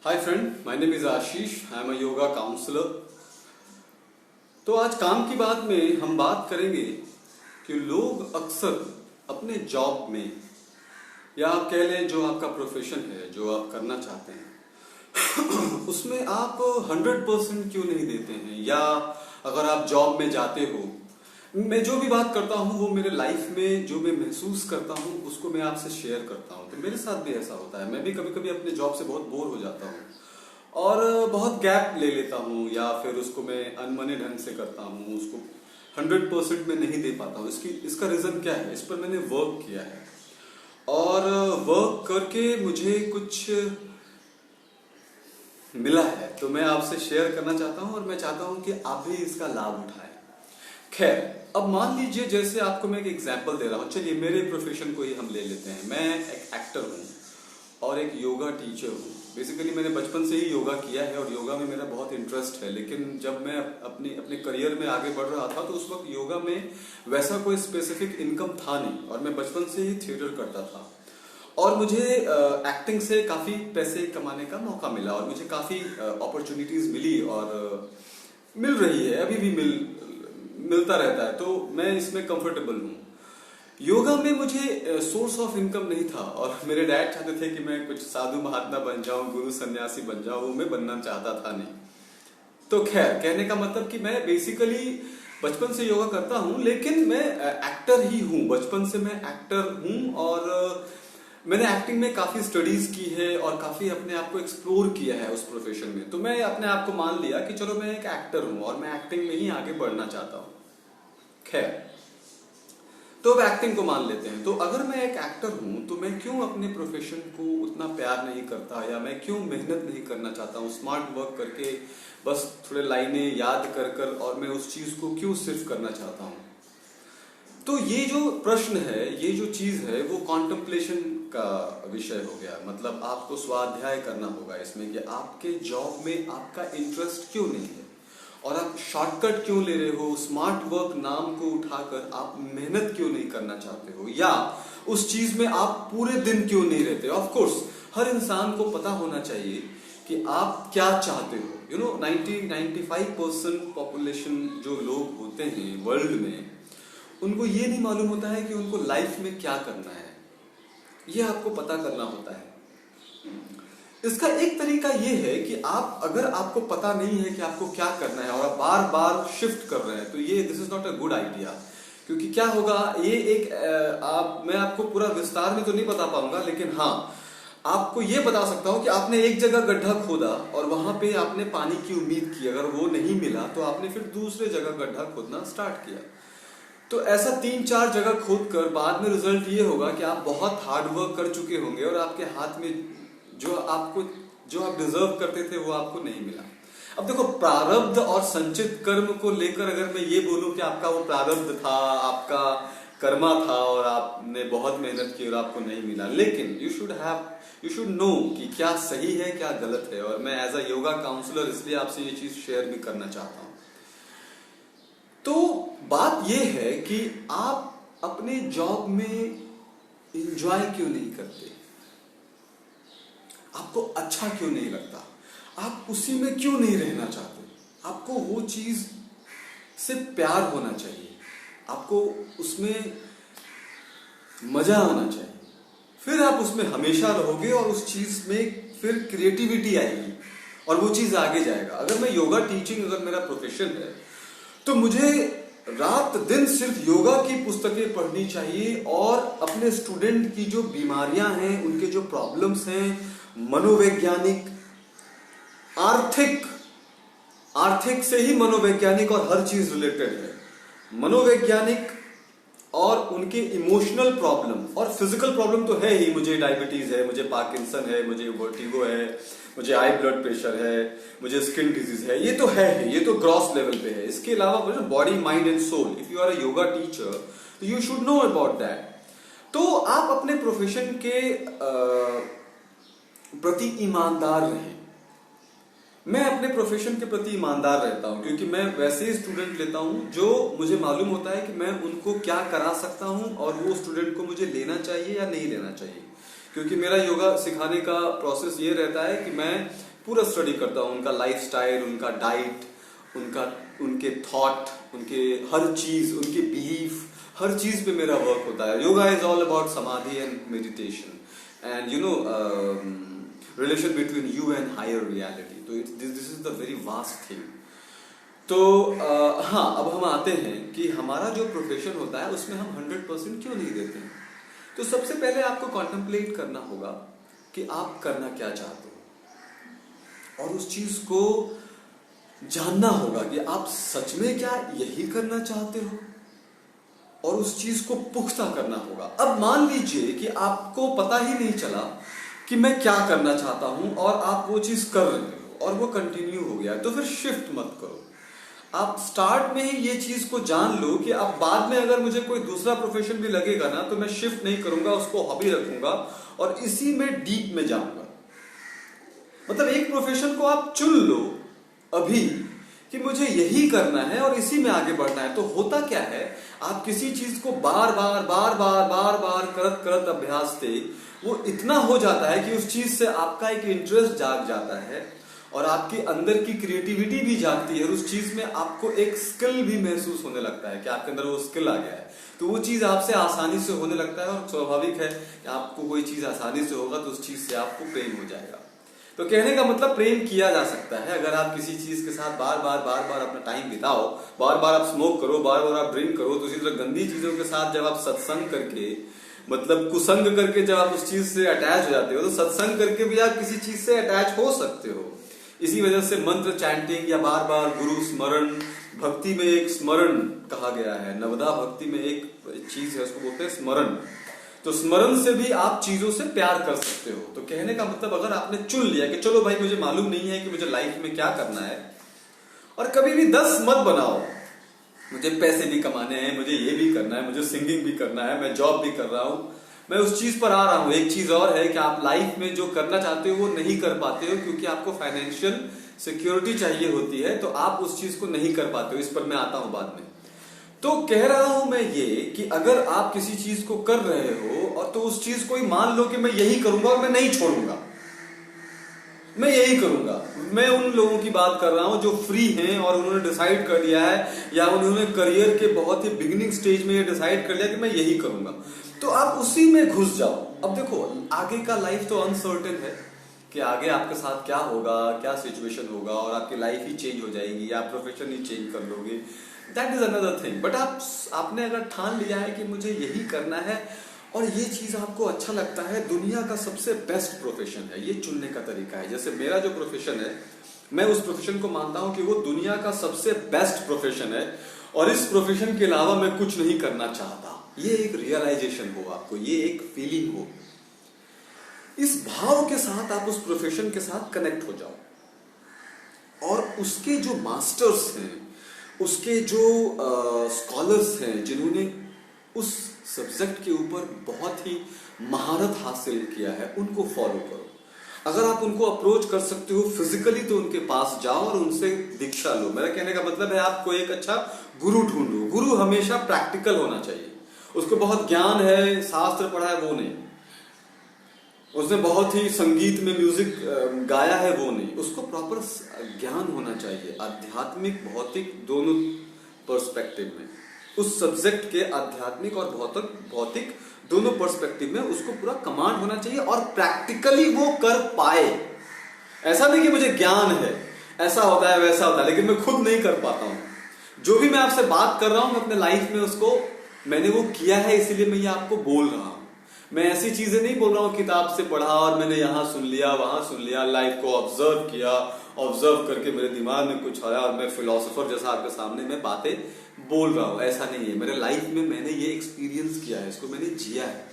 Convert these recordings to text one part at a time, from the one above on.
Hi friend, my name is Ashish. I am a yoga counsellor. तो आज काम की बात में हम बात करेंगे कि लोग अक्सर अपने जॉब में या आप कह लें जो आपका प्रोफेशन है, जो आप करना चाहते हैं उसमें आप 100% क्यों नहीं देते हैं, या अगर आप जॉब में जाते हो, मैं जो भी बात करता हूँ वो मेरे लाइफ में जो मैं महसूस करता हूँ उसको मैं आपसे शेयर करता हूँ। तो मेरे साथ भी ऐसा होता है, मैं भी कभी कभी अपने जॉब से बहुत बोर हो जाता हूँ और बहुत गैप ले लेता हूँ, या फिर उसको मैं अनमने ढंग से करता हूँ, उसको 100% में नहीं दे पाता हूँ। इसका रीजन क्या है? इस पर मैंने वर्क किया है और वर्क करके मुझे कुछ मिला है, तो मैं आपसे शेयर करना चाहता हूँ और मैं चाहता हूँ कि आप भी इसका लाभ उठाएं। खैर, अब मान लीजिए जैसे आपको मैं एक एग्जांपल दे रहा हूँ। चलिए मेरे प्रोफेशन को ही हम ले लेते हैं। मैं एक एक्टर हूँ और एक योगा टीचर हूँ। बेसिकली मैंने बचपन से ही योगा किया है और योगा में मेरा बहुत इंटरेस्ट है, लेकिन जब मैं अपने अपने करियर में आगे बढ़ रहा था तो उस वक्त योगा में वैसा कोई स्पेसिफिक इनकम था नहीं और मैं बचपन से ही थिएटर करता था और मुझे एक्टिंग से काफी पैसे कमाने का मौका मिला और मुझे काफी अपॉर्चुनिटीज मिली और मिल रही है, अभी भी मिलता रहता है, तो मैं इसमें कंफर्टेबल हूँ। योगा में मुझे सोर्स ऑफ इनकम नहीं था और मेरे डैड चाहते थे कि मैं कुछ साधु महात्मा बन जाऊं, गुरु सन्यासी बन जाऊं, मैं बनना चाहता था नहीं। तो खैर, कहने का मतलब कि मैं बेसिकली बचपन से योगा करता हूं, लेकिन मैं एक्टर ही हूं। बचपन से मैं एक्टर हूं और मैंने एक्टिंग में काफी स्टडीज की है और काफी अपने आप को एक्सप्लोर किया है उस प्रोफेशन में। तो मैं अपने आप को मान लिया कि चलो मैं एक एक्टर हूं और मैं एक्टिंग में ही आगे बढ़ना चाहता हूं। खैर, तो अब एक्टिंग को मान लेते हैं। तो अगर मैं एक एक्टर हूं तो मैं क्यों अपने प्रोफेशन को उतना प्यार नहीं करता, या मैं क्यों मेहनत नहीं करना चाहता हूं स्मार्ट वर्क करके, बस थोड़े लाइनें याद कर कर, और मैं उस चीज को क्यों सिर्फ करना चाहता हूं? तो ये जो प्रश्न है, ये जो चीज है, वो कॉन्टेम्पलेशन का विषय हो गया। मतलब आपको स्वाध्याय करना होगा इसमें कि आपके जॉब में आपका इंटरेस्ट क्यों नहीं है और आप शॉर्टकट क्यों ले रहे हो, स्मार्ट वर्क नाम को उठाकर आप मेहनत क्यों नहीं करना चाहते हो, या उस चीज में आप पूरे दिन क्यों नहीं रहते। ऑफ कोर्स हर इंसान को पता होना चाहिए कि आप क्या चाहते हो। 90-95% पॉपुलेशन जो लोग होते हैं वर्ल्ड में, उनको ये नहीं मालूम होता है कि उनको लाइफ में क्या करना है। ये आपको पता करना होता है। इसका एक तरीका ये है कि आप, अगर आपको पता नहीं है कि आपको क्या करना है और आप बार बार शिफ्ट कर रहे हैं, तो ये this is not a good idea. क्योंकि क्या होगा, ये एक मैं आपको पूरा विस्तार में तो नहीं बता पाऊंगा, लेकिन हाँ आपको ये बता सकता हूं कि आपने एक जगह गड्ढा खोदा और वहां पे आपने पानी की उम्मीद की, अगर वो नहीं मिला तो आपने फिर दूसरे जगह गड्ढा खोदना स्टार्ट किया। तो ऐसा 3-4 जगह खोद कर बाद में रिजल्ट ये होगा कि आप बहुत हार्ड वर्क कर चुके होंगे और आपके हाथ में जो आप डिजर्व करते थे वो आपको नहीं मिला। अब देखो, प्रारब्ध और संचित कर्म को लेकर अगर मैं ये बोलूं कि आपका वो प्रारब्ध था, आपका कर्मा था और आपने बहुत मेहनत की और आपको नहीं मिला, लेकिन यू शुड नो कि क्या सही है क्या गलत है। और मैं एज अ योगा काउंसलर इसलिए आपसे ये चीज शेयर भी करना चाहता हूं। तो बात यह है कि आप अपने जॉब में एंजॉय क्यों नहीं करते, आपको अच्छा क्यों नहीं लगता, आप उसी में क्यों नहीं रहना चाहते। आपको वो चीज से प्यार होना चाहिए, आपको उसमें मजा आना चाहिए, फिर आप उसमें हमेशा रहोगे और उस चीज में फिर क्रिएटिविटी आएगी और वो चीज आगे जाएगा। अगर मैं योगा टीचिंग, अगर मेरा प्रोफेशन है, तो मुझे रात दिन सिर्फ योगा की पुस्तकें पढ़नी चाहिए और अपने स्टूडेंट की जो बीमारियां हैं, उनके जो प्रॉब्लम्स हैं, मनोवैज्ञानिक, आर्थिक से ही मनोवैज्ञानिक और हर चीज रिलेटेड है। मनोवैज्ञानिक और उनके इमोशनल प्रॉब्लम और फिजिकल प्रॉब्लम तो है ही, मुझे डायबिटीज है, मुझे पार्किंसन है, मुझे वर्टिगो है, मुझे हाई ब्लड प्रेशर है, मुझे स्किन डिजीज है, ये तो है ही, ये तो ग्रॉस लेवल पे है। इसके अलावा मुझे body, mind and soul, if you are a yoga teacher you should know about that. तो आप अपने प्रोफेशन के प्रति ईमानदार रहें। मैं अपने प्रोफेशन के प्रति ईमानदार रहता हूं, क्योंकि मैं वैसे ही स्टूडेंट लेता हूं जो मुझे मालूम होता है कि मैं उनको क्या करा सकता हूं और वो स्टूडेंट को मुझे लेना चाहिए या नहीं लेना चाहिए। क्योंकि मेरा योगा सिखाने का प्रोसेस ये रहता है कि मैं पूरा स्टडी करता हूँ, उनका लाइफस्टाइल, उनका डाइट, उनके थॉट, उनके हर चीज, उनके बिलीफ, हर चीज पे मेरा वर्क होता है। Yoga is all about samadhi and meditation and relation between you and higher reality. तो this is the very vast thing. तो हाँ, अब हम आते हैं कि हमारा जो प्रोफेशन होता है उसमें हम 100% क्यों नहीं देते हैं। तो सबसे पहले आपको कॉन्टेम्पलेट करना होगा कि आप करना क्या चाहते हो, और उस चीज को जानना होगा कि आप सच में क्या यही करना चाहते हो, और उस चीज को पुख्ता करना होगा। अब मान लीजिए कि आपको पता ही नहीं चला कि मैं क्या करना चाहता हूं, और आप वो चीज कर रहे हो और वो कंटिन्यू हो गया, तो फिर शिफ्ट मत करो। आप स्टार्ट में ही ये चीज को जान लो कि अब बाद में अगर मुझे कोई दूसरा प्रोफेशन भी लगेगा ना, तो मैं शिफ्ट नहीं करूंगा, उसको हॉबी रखूंगा और इसी में डीप में जाऊंगा। मतलब एक प्रोफेशन को आप चुन लो अभी कि मुझे यही करना है और इसी में आगे बढ़ना है। तो होता क्या है, आप किसी चीज को बार बार करत करत अभ्यास से वो इतना हो जाता है कि उस चीज से आपका एक इंटरेस्ट जाग जाता है और आपके अंदर की क्रिएटिविटी भी जागती है, और उस चीज में आपको एक स्किल भी महसूस होने लगता है कि आपके अंदर वो स्किल आ गया है। तो वो चीज आपसे आसानी से होने लगता है, और स्वाभाविक है कि आपको कोई चीज आसानी से होगा तो उस चीज से आपको प्रेम हो जाएगा। तो कहने का मतलब प्रेम किया जा सकता है अगर आप किसी चीज के साथ बार बार अपना टाइम बिताओ, बार बार आप स्मोक करो, बार बार आप ड्रिंक करो। तो इसी तरह गंदी चीजों के साथ जब आप सत्संग करके, मतलब कुसंग करके जब आप उस चीज से अटैच हो जाते हो, तो सत्संग करके भी आप किसी चीज से अटैच हो सकते हो। इसी वजह से मंत्र चैंटिंग या बार बार गुरु स्मरण, भक्ति में एक स्मरण कहा गया है, नवदा भक्ति में एक चीज है उसको बोलते हैं स्मरण। तो स्मरण से भी आप चीजों से प्यार कर सकते हो। तो कहने का मतलब अगर आपने चुन लिया कि चलो भाई मुझे मालूम नहीं है कि मुझे लाइफ में क्या करना है, और कभी भी 10 मत बनाओ, मुझे पैसे भी कमाने हैं, मुझे ये भी करना है, मुझे सिंगिंग भी करना है, मैं जॉब भी कर रहा हूं, मैं उस चीज पर आ रहा हूं। एक चीज और है कि आप लाइफ में जो करना चाहते हो वो नहीं कर पाते हो क्योंकि आपको फाइनेंशियल सिक्योरिटी चाहिए होती है, तो आप उस चीज को नहीं कर पाते हो। इस पर मैं आता हूं बाद में। तो कह रहा हूं मैं ये कि अगर आप किसी चीज को कर रहे हो और तो उस चीज को ही मान लो कि मैं यही करूंगा और मैं नहीं छोड़ूंगा, मैं यही करूंगा। मैं उन लोगों की बात कर रहा हूं जो फ्री हैं और उन्होंने डिसाइड कर लिया है, या उन्होंने करियर के बहुत ही बिगिनिंग स्टेज में ये डिसाइड कर लिया कि मैं यही करूंगा, तो आप उसी में घुस जाओ। अब देखो, आगे का लाइफ तो अनसर्टेन है कि आगे आपके साथ क्या होगा, क्या सिचुएशन होगा, और आपकी लाइफ ही चेंज हो जाएगी या प्रोफेशन ही चेंज कर लोगे, that is another thing. But आपने अगर ठान लिया है कि मुझे यही करना है और ये चीज आपको अच्छा लगता है, दुनिया का सबसे बेस्ट प्रोफेशन है, ये चुनने का तरीका है। जैसे मेरा जो प्रोफेशन है, मैं उस प्रोफेशन को मानता हूं कि वो दुनिया का सबसे बेस्ट प्रोफेशन है, और इस प्रोफेशन के अलावा मैं कुछ नहीं करना चाहता। ये एक रियलाइजेशन हो आपको, ये एक फीलिंग हो, इस भाव के साथ आप उस प्रोफेशन के साथ कनेक्ट हो जाओ, और उसके जो मास्टर्स हैं, उसके जो स्कॉलर्स हैं जिन्होंने उस सब्जेक्ट के ऊपर बहुत ही महारत हासिल किया है, उनको फॉलो करो। अगर आप उनको अप्रोच कर सकते हो फिजिकली तो उनके पास जाओ और उनसे दीक्षा लो। मेरा कहने का मतलब है आपको एक अच्छा गुरु ढूंढो। गुरु हमेशा प्रैक्टिकल होना चाहिए, उसको बहुत ज्ञान है, शास्त्र पढ़ा है वो नहीं, उसने बहुत ही संगीत में म्यूजिक गाया है वो नहीं, उसको प्रॉपर ज्ञान होना चाहिए, आध्यात्मिक भौतिक दोनों पर्सपेक्टिव में। उस सब्जेक्ट के आध्यात्मिक और भौतिक दोनों पर्सपेक्टिव में उसको पूरा कमांड होना चाहिए, और प्रैक्टिकली वो कर पाए। ऐसा नहीं कि मुझे ज्ञान है, ऐसा होता है वैसा होता है, लेकिन मैं खुद नहीं कर पाता हूं। जो भी मैं आपसे बात कर रहा हूं, मैं अपने लाइफ में उसको मैंने वो किया है, इसीलिए मैं ये आपको बोल रहा हूं। मैं ऐसी चीजें नहीं बोल रहा हूं किताब से पढ़ा और मैंने यहां सुन लिया वहां सुन लिया, लाइफ को ऑब्जर्व किया, ऑब्जर्व करके मेरे दिमाग में कुछ आया और मैं फिलोसोफर जैसा आपके सामने मैं बातें बोल रहा हूं। ऐसा नहीं है। मेरे लाइफ में मैंने ये एक्सपीरियंस किया है, इसको मैंने जिया है।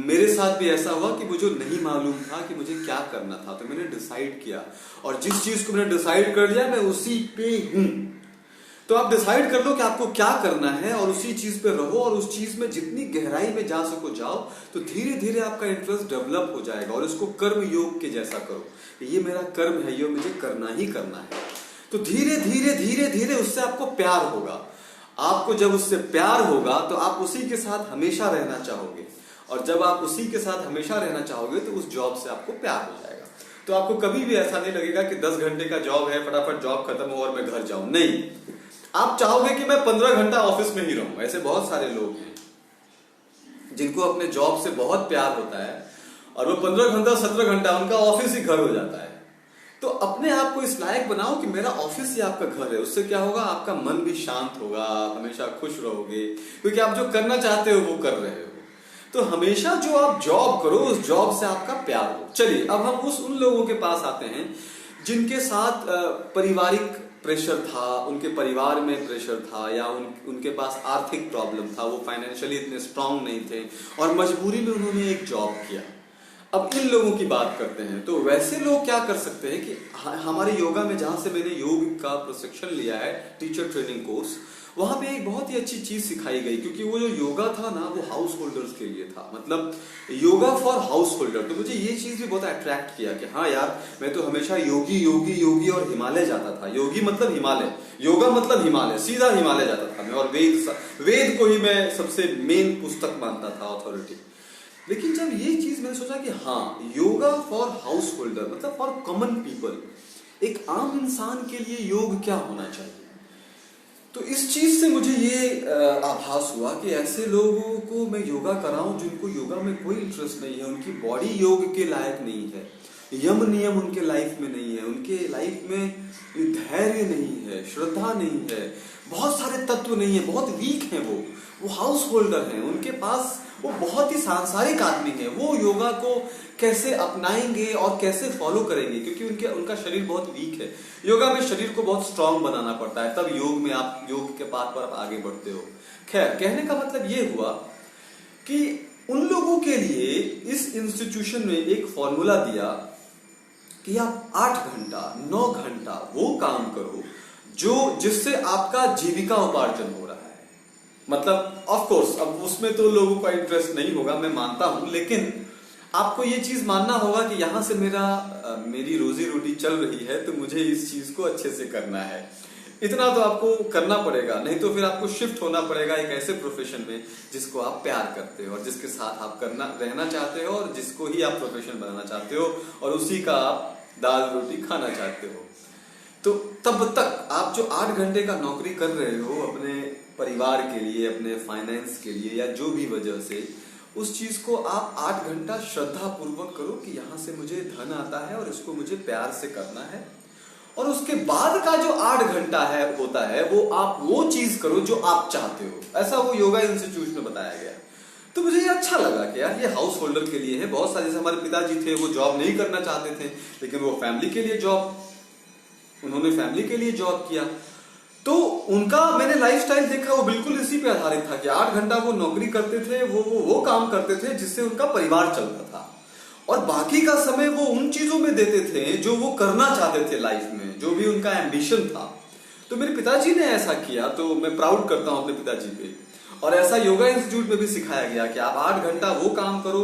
मेरे साथ भी ऐसा हुआ कि मुझे नहीं मालूम था कि मुझे क्या करना था, तो मैंने डिसाइड किया, और जिस चीज को मैंने डिसाइड कर लिया मैं उसी पे हूं। तो आप डिसाइड कर लो कि आपको क्या करना है और उसी चीज पे रहो, और उस चीज में जितनी गहराई में जा सको जाओ, तो धीरे धीरे आपका इंटरेस्ट डेवलप हो जाएगा, और इसको कर्म योग के जैसा करो। ये मेरा कर्म है, ये मुझे करना ही करना है। तो धीरे धीरे धीरे धीरे उससे आपको प्यार होगा। आपको जब उससे प्यार होगा तो आप उसी के साथ हमेशा रहना चाहोगे, और जब आप उसी के साथ हमेशा रहना चाहोगे तो उस जॉब से आपको प्यार हो जाएगा। तो आपको कभी भी ऐसा नहीं लगेगा कि 10 घंटे का जॉब है, फटाफट जॉब खत्म हो और मैं घर जाऊं। नहीं, आप चाहोगे कि मैं 15 घंटा ऑफिस में ही रहूं। ऐसे बहुत सारे लोग हैं जिनको अपने जॉब से बहुत प्यार होता है और वो 15 घंटा 17 घंटा उनका ऑफिस ही घर हो जाता है। तो अपने आप को इस लायक बनाओ कि मेरा ऑफिस ही आपका घर है। उससे क्या होगा, आपका मन भी शांत होगा, हमेशा खुश रहोगे, क्योंकि आप जो करना चाहते हो वो कर रहे हो। तो हमेशा जो आप जॉब करो उस जॉब से आपका प्यार हो। चलिए अब हम उन लोगों के पास आते हैं जिनके साथ पारिवारिक प्रेशर था, उनके परिवार में प्रेशर था, या उनके पास आर्थिक प्रॉब्लम था, वो फाइनेंशियली इतने स्ट्रांग नहीं थे और मजबूरी में उन्होंने एक जॉब किया। अब इन लोगों की बात करते हैं। तो वैसे लोग क्या कर सकते हैं कि हमारे योगा में, जहां से मैंने योग का प्रशिक्षण लिया है, टीचर ट्रेनिंग कोर्स, वहां पे एक बहुत ही अच्छी चीज सिखाई गई, क्योंकि वो जो योगा था ना वो हाउस होल्डर्स के लिए था, मतलब योगा फॉर हाउस होल्डर। तो मुझे ये चीज भी बहुत अट्रैक्ट किया कि हाँ यार, मैं तो हमेशा योगी योगी योगी और हिमालय जाता था। योगी मतलब हिमालय, योगा मतलब हिमालय, सीधा हिमालय जाता था मैं, और वेद को ही मैं सबसे मेन पुस्तक मानता था, अथॉरिटी। लेकिन जब ये चीज मैंने सोचा कि हाँ, योगा फॉर हाउस होल्डर मतलब फॉर कॉमन पीपल, एक आम इंसान के लिए योग क्या होना चाहिए, तो इस चीज से मुझे ये आभास हुआ कि ऐसे लोगों को मैं योगा कराऊं जिनको योगा में कोई इंटरेस्ट नहीं है, उनकी बॉडी योग के लायक नहीं है, यम नियम उनके लाइफ में नहीं है, उनके लाइफ में धैर्य नहीं है, श्रद्धा नहीं है, बहुत सारे तत्व नहीं है, बहुत वीक हैं वो हाउस होल्डर हैं, उनके पास वो बहुत ही सांसारिक आदमी है। वो योगा को कैसे अपनाएंगे और कैसे फॉलो करेंगे, क्योंकि उनका शरीर बहुत वीक है। योगा में शरीर को बहुत स्ट्रांग बनाना पड़ता है, तब योग के पाथ पर आप आगे बढ़ते हो। खैर, कहने का मतलब ये हुआ कि उन लोगों के लिए इस इंस्टीट्यूशन में एक फॉर्मूला दिया कि आप 8 घंटा 9 घंटा वो काम करो जिससे आपका जीविका उपार्जन हो रहा है। मतलब ऑफ कोर्स अब उसमें तो लोगों का इंटरेस्ट नहीं होगा, मैं मानता हूं, लेकिन आपको ये चीज मानना होगा कि यहां से मेरी रोजी रोटी चल रही है, तो मुझे इस चीज को अच्छे से करना है। इतना तो आपको करना पड़ेगा, नहीं तो फिर आपको शिफ्ट होना पड़ेगा एक ऐसे प्रोफेशन में जिसको आप प्यार करते हो और जिसके साथ आप रहना चाहते हो और जिसको ही आप प्रोफेशन बनाना चाहते हो और उसी का आप दाल रोटी खाना चाहते हो। तो तब तक आप जो 8 घंटे का नौकरी कर रहे हो अपने परिवार के लिए, अपने फाइनेंस के लिए, या जो भी वजह से, उस चीज को आप 8 घंटा श्रद्धा पूर्वक करो कि यहां से मुझे धन आता है और इसको मुझे प्यार से करना है। और उसके बाद का जो 8 घंटा होता है वो चीज करो जो आप चाहते हो। ऐसा वो योगा इंस्टीट्यूट में बताया गया। तो मुझे ये अच्छा लगा कि यार ये हाउस होल्डर के लिए है। बहुत सारे, जैसे हमारे पिताजी थे, वो जॉब नहीं करना चाहते थे, लेकिन वो उन्होंने फैमिली के लिए जॉब किया। तो उनका मैंने लाइफस्टाइल देखा, वो बिल्कुल इसी पे आधारित था कि 8 घंटा वो नौकरी करते थे, वो काम करते थे जिससे उनका परिवार चलता था, और बाकी का समय वो उन चीजों में देते थे जो वो करना चाहते थे लाइफ में, जो भी उनका एम्बिशन था। तो मेरे पिताजी ने ऐसा किया, तो मैं प्राउड करता हूं अपने पिताजी पे। और ऐसा योगा इंस्टीट्यूट में भी सिखाया गया कि आप 8 घंटा वो काम करो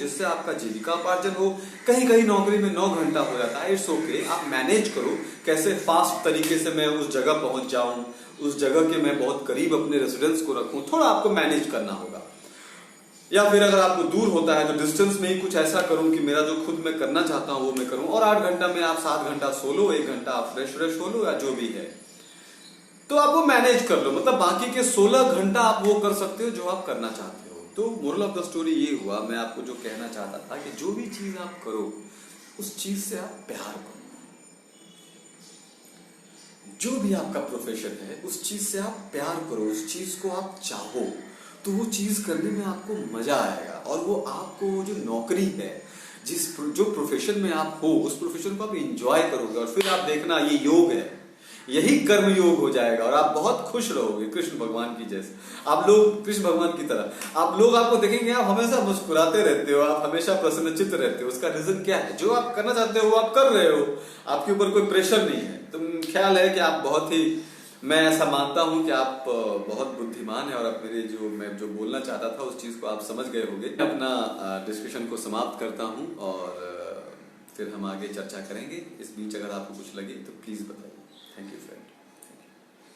जिससे आपका जीविका उपार्जन हो। कहीं कहीं नौकरी में 9 घंटा हो जाता है, इट्स ओके, आप मैनेज करो कैसे फास्ट तरीके से मैं उस जगह पहुंच जाऊं, उस जगह के मैं बहुत करीब अपने रेसिडेंस को रखूं, थोड़ा आपको मैनेज करना होगा। या फिर अगर आपको दूर होता है तो डिस्टेंस में ही कुछ ऐसा करूं कि मेरा जो खुद मैं करना चाहता हूं वो मैं करूं। और 8 घंटा में आप 7 घंटा सो लो, 1 घंटा आप फ्रेश हो लो, या जो भी है, तो आप वो मैनेज कर लो। मतलब बाकी के 16 घंटा आप वो कर सकते हो जो आप करना चाहते हो। तो मोरल ऑफ द स्टोरी ये हुआ, मैं आपको जो कहना चाहता था कि जो भी चीज आप करो उस चीज से आप प्यार करो। जो भी आपका प्रोफेशन है उस चीज से आप प्यार करो, उस चीज को आप चाहो, तो वो चीज करने में आपको मजा आएगा। और वो आपको जो नौकरी है, जो प्रोफेशन में आप हो, उस प्रोफेशन को आप एंजॉय करोगे। और फिर आप देखना, ये योग है, यही कर्म योग हो जाएगा और आप बहुत खुश रहोगे, कृष्ण भगवान की जैसे। आप लोग कृष्ण भगवान की तरह, आपको देखेंगे, आप हमेशा मुस्कुराते रहते हो, आप हमेशा प्रसन्नचित्त रहते हो। उसका रीजन क्या है? जो आप करना चाहते हो वो आप कर रहे हो, आपके ऊपर कोई प्रेशर नहीं है। तो ख्याल है कि आप मैं ऐसा मानता हूं कि आप बहुत बुद्धिमान है और आप मैं जो बोलना चाहता था उस चीज को आप समझ गए होंगे। अपना डिस्कशन को समाप्त करता हूं और फिर हम आगे चर्चा करेंगे। इस बीच अगर आपको कुछ लगे तो प्लीज बताइए। Thank you, friend.